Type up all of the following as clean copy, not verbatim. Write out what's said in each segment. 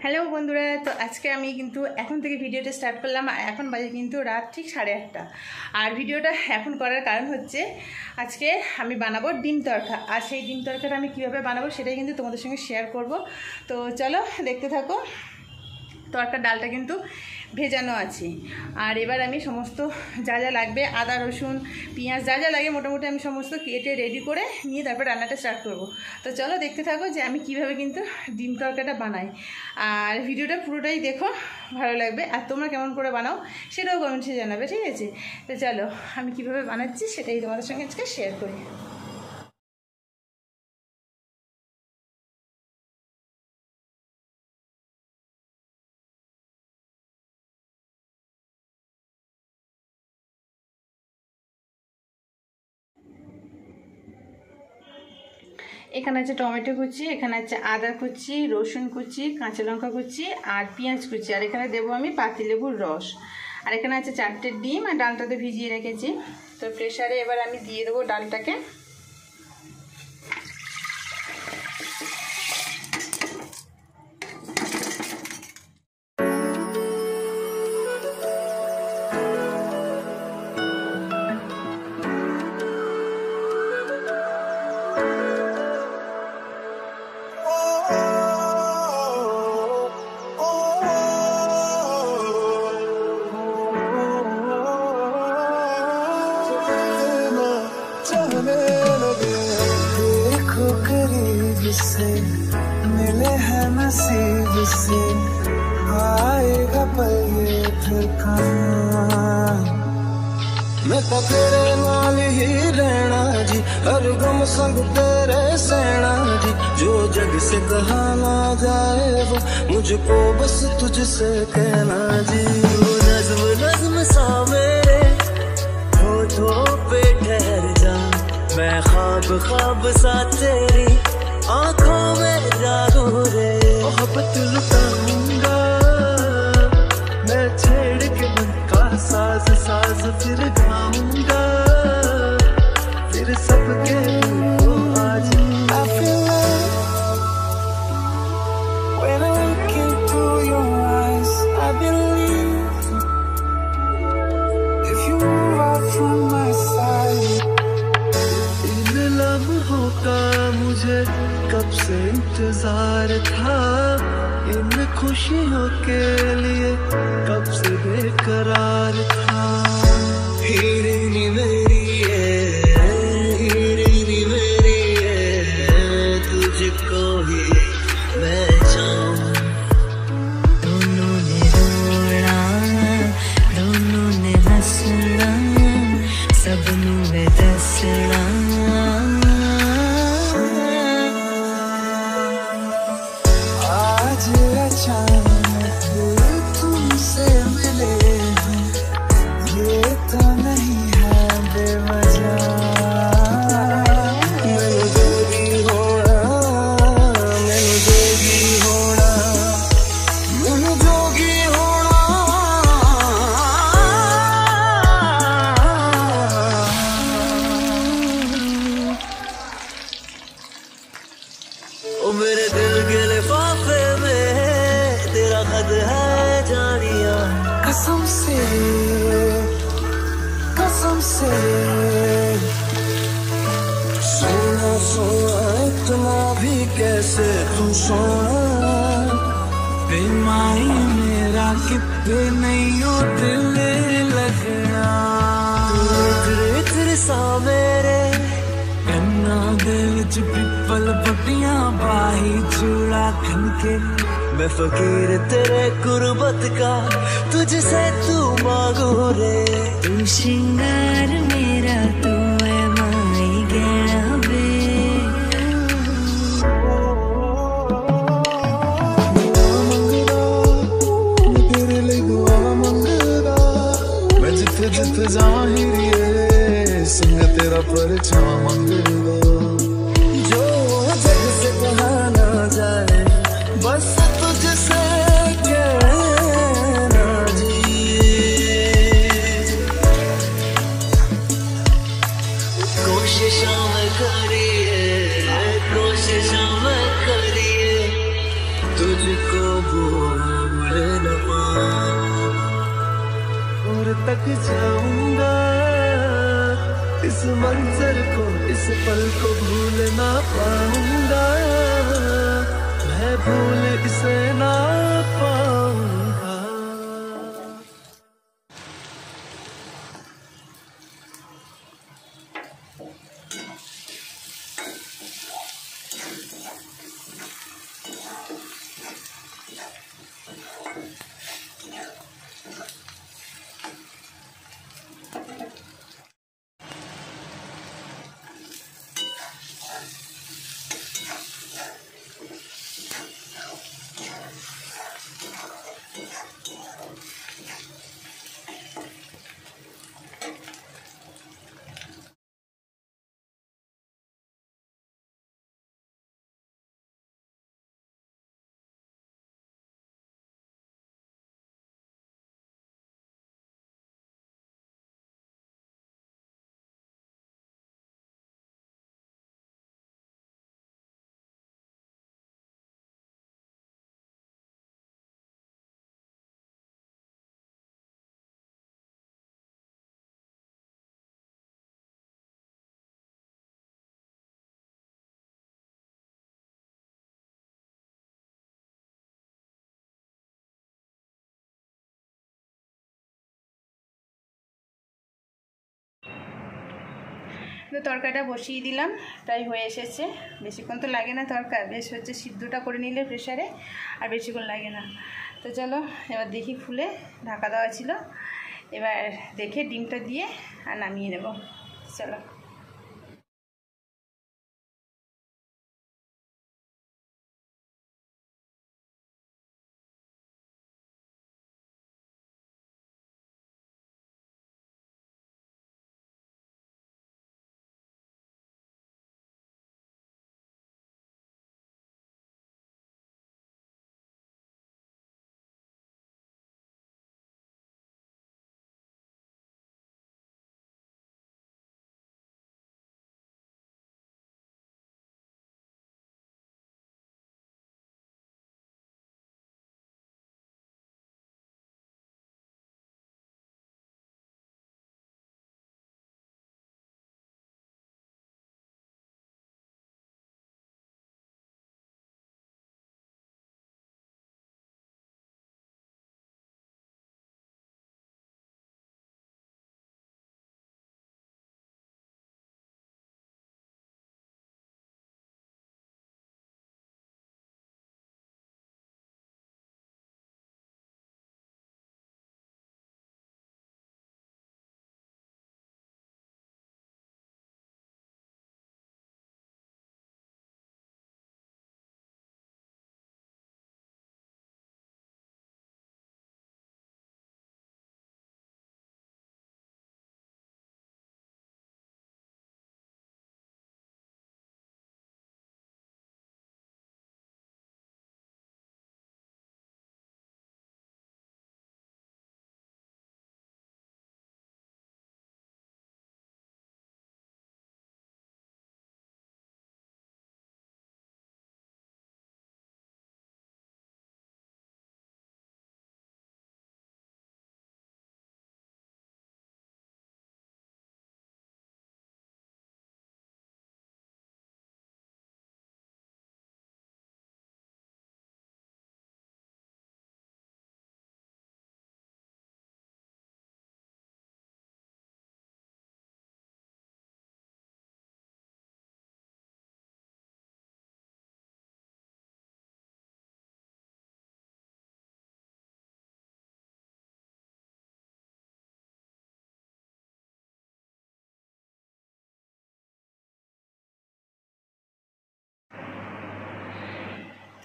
Hello বন্ধুরা, তো আজকে আমি কিন্তু এখন থেকে ভিডিওটা স্টার্ট করলাম। এখন বাজে কিন্তু রাত ঠিক 8:30। আর ভিডিওটা এখন করার কারণ হচ্ছে আজকে আমি বানাবো ডিম তড়কা। আর সেই ডিম তড়কাটা আমি কীভাবে বানাবো সেটাই কিন্তু তোমাদের সঙ্গে শেয়ার করব। তো চলো দেখতে থাকো। তড়কার ডালটা কিন্তু ভেজানো আছে। আর এবার আমি সমস্ত যা যা লাগবে, আদা রসুন পেঁয়াজ যা যা লাগে মোটামুটি আমি সমস্ত কেটে রেডি করে নিয়ে তারপর রান্নাটা স্টার্ট করব। তো চলো দেখতে থাকো যে আমি কিভাবে কিন্তু ডিম তড়কাটা বানাই। আর ভিডিওটা পুরোটাই দেখো, ভালো লাগবে। আর তোমরা কেমন করে বানাও সেটাও কমেন্টসে জানাবে, ঠিক আছে? তো চলো আমি কিভাবে বানাচ্ছি সেটাই তোমাদের সঙ্গে আজকে শেয়ার করি। এখানে আছে টমেটো কুচি, এখানে আছে আদা কুচি, রসুন কুচি, কাঁচা লঙ্কা কুচি আর পেঁয়াজ কুচি। আর এখানে দেবো আমি পাতিলেবুর রস। আর এখানে আছে 4টে ডিম আর ডালটাতে ভিজিয়ে রেখেছি। তো প্রেসারে এবার আমি দিয়ে দেবো ডালটাকে। देखो करीब से मिले हैं नसीब से आएगा पल ये फिर कहाँ। मैं तो तेरे नाल ही रहना जी, हर गम संग तेरे सहना जी। जो जग से कहा ना जाए वो मुझको बस तुझसे कहना जी। नज़्म नज़्म सा मेरे होठों पे ठहर जा, मैं ख्वाब ख्वाब सा तेरी आंखों में जागो रे। मोहब्बत लुटाऊंगा मैं छेड़ के मन का साज साज, फिर गाऊंगा फिर सबके दिल को आज। I feel like when I look into your eyes, I believe if you move out from my side। लम्हों का मुझे कब से इंतजार था, इन खुशियों के लिए कब से बेकरार था। हीरे मेरी है, हीरे मेरी है, तुझको ही मैं चाहूं। दोनों ने रोना, दोनों ने हंसना, सबनों ने दसना। तुमसे मिले ये तो नहीं है बेवजह। मैनू जोगी होना, मैनू जोगी होना, मैनू जोगी होना। ओ मेरे दिल के लिफाफे में तेरा खत है जानिया। कसम से सोना सोना इतना भी कैसे तू सोना। बेमाई मेरा कितने नहीं हो दिल लगना। तेरे सा मेरे कन्ना दिल च पिपल पट्टियां बाही चूड़ा खनके। मैं फकीर तेरे गुर्बत का तुझसे तू मांगू रे। तू श्रृंगार मेरा, तू है माई गया बे। तेरे लिए दुआ मंगदा, मैं जिथे जिथे जाहिरिए संग तेरा परछावां मंगदा। जो जग से कहा ना जाए बस तुझसे कहना जी। कोशिशों में करिए, कोशिशों में करिए तुझको भूल तक जाऊंगा, इस मंजर को इस पल को भूल ना पाऊंगा, मैं भूल इसे ना पाऊंगा। তো তরকারিটা বসিয়ে দিলাম, প্রায় হয়ে এসেছে। বেশিক্ষণ তো লাগে না তরকা, বেশ হচ্ছে সিদ্ধটা করে নিলে প্রেশারে আর বেশিক্ষণ লাগে না। তো চলো এবার দেখি, খুলে ঢাকা দেওয়া ছিল, এবার দেখে ডিমটা দিয়ে আর নামিয়ে নেব। চলো।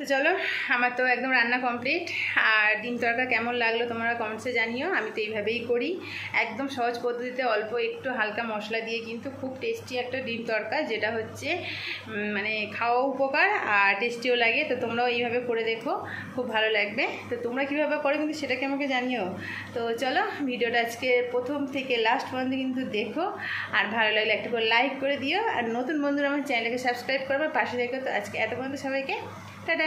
তো চলো, আমার তো একদম রান্না কমপ্লিট। আর ডিম তরকা কেমন লাগলো তোমরা কমেন্টসে জানিও। আমি তো এইভাবেই করি, একদম সহজ পদ্ধতিতে, অল্প একটু হালকা মশলা দিয়ে কিন্তু খুব টেস্টি একটা ডিম তরকা, যেটা হচ্ছে মানে খাওয়া উপকার আর টেস্টিও লাগে। তো তোমরাও এইভাবে করে দেখো, খুব ভালো লাগবে। তো তোমরা কীভাবে করো কিন্তু সেটাকে আমাকে জানিও। তো চলো, ভিডিওটা আজকে প্রথম থেকে লাস্ট পর্যন্ত কিন্তু দেখো, আর ভালো লাগলে একটু করে লাইক করে দিও। আর নতুন বন্ধুরা আমার চ্যানেলকে সাবস্ক্রাইব করবে, পাশে দেখো। তো আজকে এত পর্যন্ত সবাইকে টাটা।